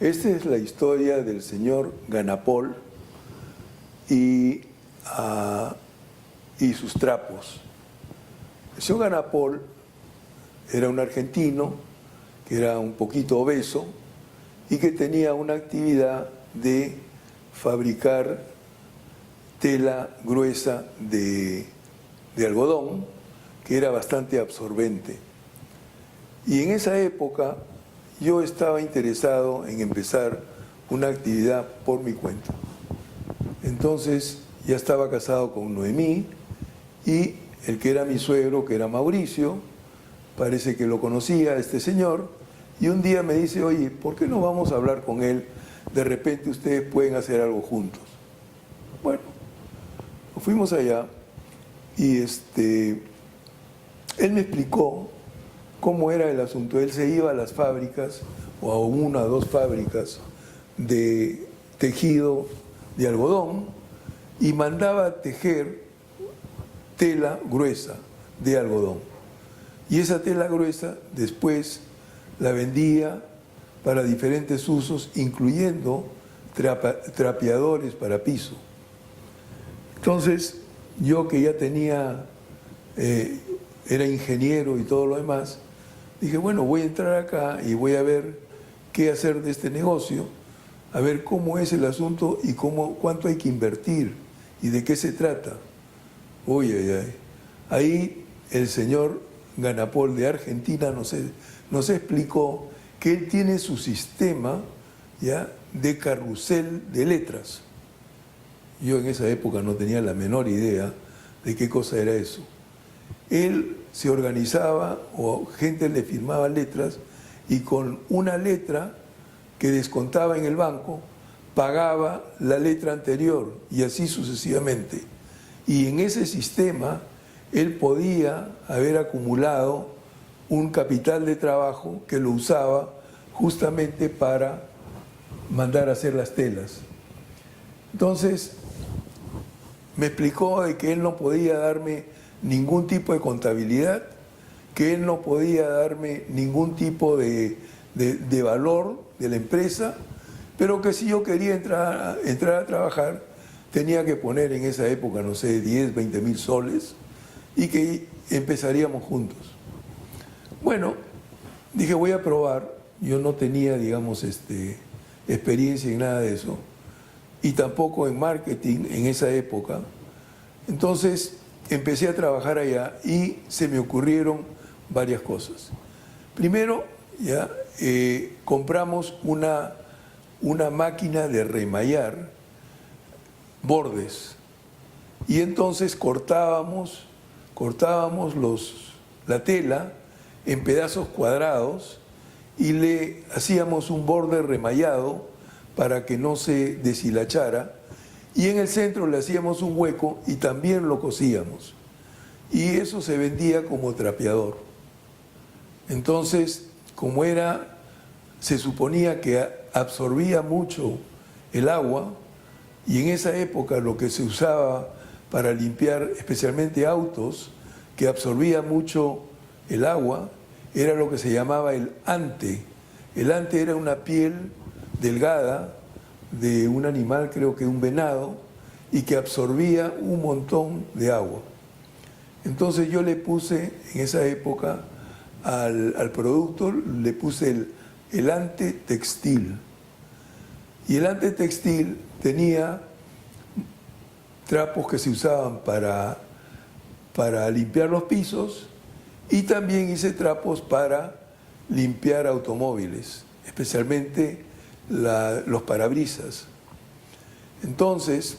Esta es la historia del señor Ganapol y sus trapos. El señor Ganapol era un argentino que era un poquito obeso y que tenía una actividad de fabricar tela gruesa de algodón, que era bastante absorbente. Y en esa época yo estaba interesado en empezar una actividad por mi cuenta. Entonces ya estaba casado con Noemí y el que era mi suegro, que era Mauricio, parece que lo conocía este señor, y un día me dice: oye, ¿por qué no vamos a hablar con él? De repente ustedes pueden hacer algo juntos. Bueno, fuimos allá y él me explicó cómo era el asunto. Él se iba a las fábricas, o a una o dos fábricas de tejido de algodón, y mandaba tejer tela gruesa de algodón. Y esa tela gruesa después la vendía para diferentes usos, incluyendo trapeadores para piso. Entonces, yo que ya tenía, era ingeniero y todo lo demás, dije, bueno, voy a entrar acá y voy a ver qué hacer de este negocio, a ver cómo es el asunto y cuánto hay que invertir y de qué se trata. Uy, ay, ay. Ahí el señor Ganapol de Argentina nos explicó que él tiene su sistema, ¿ya?, de carrusel de letras. Yo en esa época no tenía la menor idea de qué cosa era eso. Él se organizaba, o gente le firmaba letras, y con una letra que descontaba en el banco, pagaba la letra anterior, y así sucesivamente. Y en ese sistema él podía haber acumulado un capital de trabajo que lo usaba justamente para mandar a hacer las telas. Entonces me explicó de que él no podía darme ningún tipo de contabilidad, que él no podía darme ningún tipo de valor de la empresa, pero que si yo quería entrar a trabajar, tenía que poner en esa época, no sé, 10, 20 mil soles, y que empezaríamos juntos. Bueno, dije, voy a probar. Yo no tenía, digamos, experiencia en nada de eso, y tampoco en marketing en esa época. Entonces empecé a trabajar allá y se me ocurrieron varias cosas. Primero, ya compramos una máquina de remallar bordes, y entonces cortábamos la tela en pedazos cuadrados y le hacíamos un borde remallado para que no se deshilachara, y en el centro le hacíamos un hueco y también lo cosíamos, y eso se vendía como trapeador. Entonces, como se suponía que absorbía mucho el agua, y en esa época lo que se usaba para limpiar especialmente autos, que absorbía mucho el agua, era lo que se llamaba el ante. El ante era una piel delgada de un animal, creo que un venado, y que absorbía un montón de agua. Entonces yo le puse en esa época al producto, le puse el ante textil. Y el ante textil tenía trapos que se usaban para limpiar los pisos, y también hice trapos para limpiar automóviles, especialmente los parabrisas. Entonces,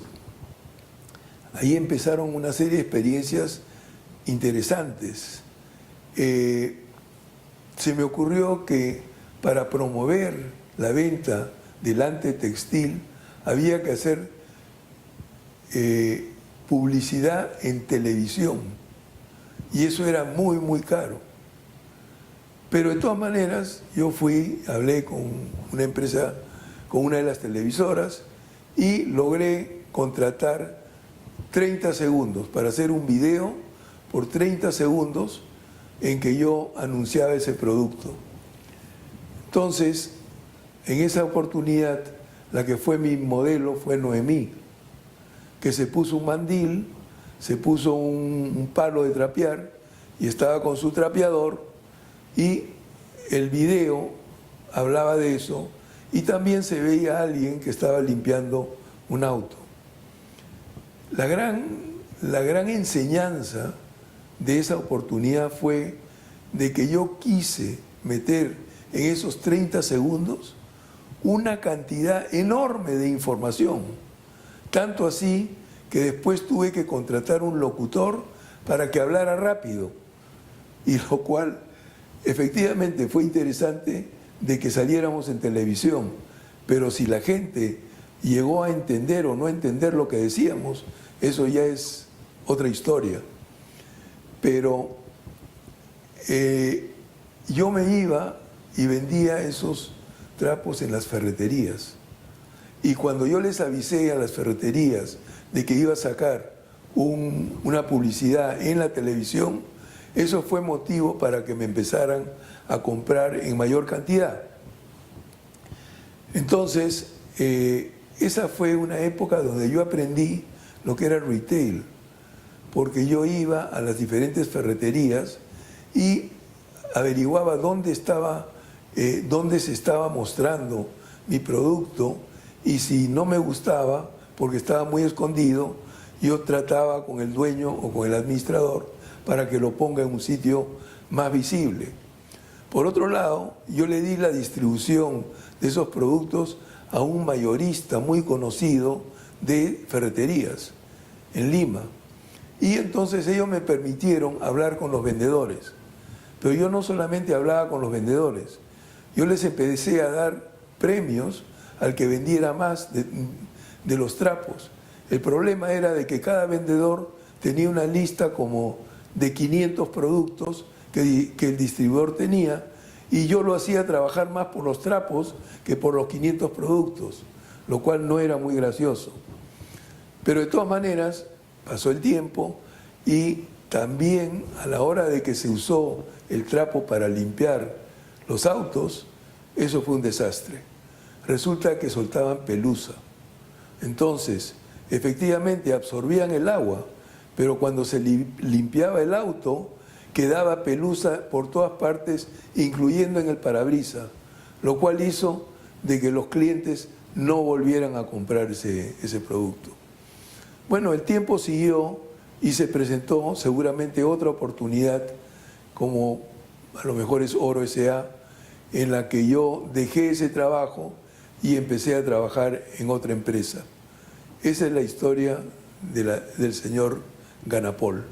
ahí empezaron una serie de experiencias interesantes. Se me ocurrió que para promover la venta del ante textil había que hacer publicidad en televisión, y eso era muy, muy caro. Pero de todas maneras, yo hablé con una empresa, con una de las televisoras, y logré contratar 30 segundos para hacer un video por 30 segundos en que yo anunciaba ese producto. Entonces, en esa oportunidad, la que fue mi modelo fue Noemí, que se puso un mandil, se puso un palo de trapear y estaba con su trapeador, y el video hablaba de eso, y también se veía a alguien que estaba limpiando un auto. La gran enseñanza de esa oportunidad fue de que yo quise meter en esos 30 segundos una cantidad enorme de información, tanto así que después tuve que contratar un locutor para que hablara rápido, y lo cual efectivamente fue interesante de que saliéramos en televisión, pero si la gente llegó a entender o no entender lo que decíamos, eso ya es otra historia. Pero yo me iba y vendía esos trapos en las ferreterías, y cuando yo les avisé a las ferreterías de que iba a sacar una publicidad en la televisión, eso fue motivo para que me empezaran a comprar en mayor cantidad. Entonces, esa fue una época donde yo aprendí lo que era retail, porque yo iba a las diferentes ferreterías y averiguaba dónde se estaba mostrando mi producto, y si no me gustaba, porque estaba muy escondido, yo trataba con el dueño o con el administrador para que lo ponga en un sitio más visible. Por otro lado, yo le di la distribución de esos productos a un mayorista muy conocido de ferreterías en Lima. Y entonces ellos me permitieron hablar con los vendedores. Pero yo no solamente hablaba con los vendedores, yo les empecé a dar premios al que vendiera más de los trapos. El problema era de que cada vendedor tenía una lista como de 500 productos que el distribuidor tenía, y yo lo hacía trabajar más por los trapos que por los 500 productos, lo cual no era muy gracioso. Pero de todas maneras, pasó el tiempo, y también a la hora de que se usó el trapo para limpiar los autos, eso fue un desastre. Resulta que soltaban pelusa. Entonces, efectivamente absorbían el agua, pero cuando se limpiaba el auto, quedaba pelusa por todas partes, incluyendo en el parabrisas, lo cual hizo de que los clientes no volvieran a comprar ese producto. Bueno, el tiempo siguió y se presentó seguramente otra oportunidad, como a lo mejor es Oro S.A., en la que yo dejé ese trabajo y empecé a trabajar en otra empresa. Esa es la historia del señor Ganapol.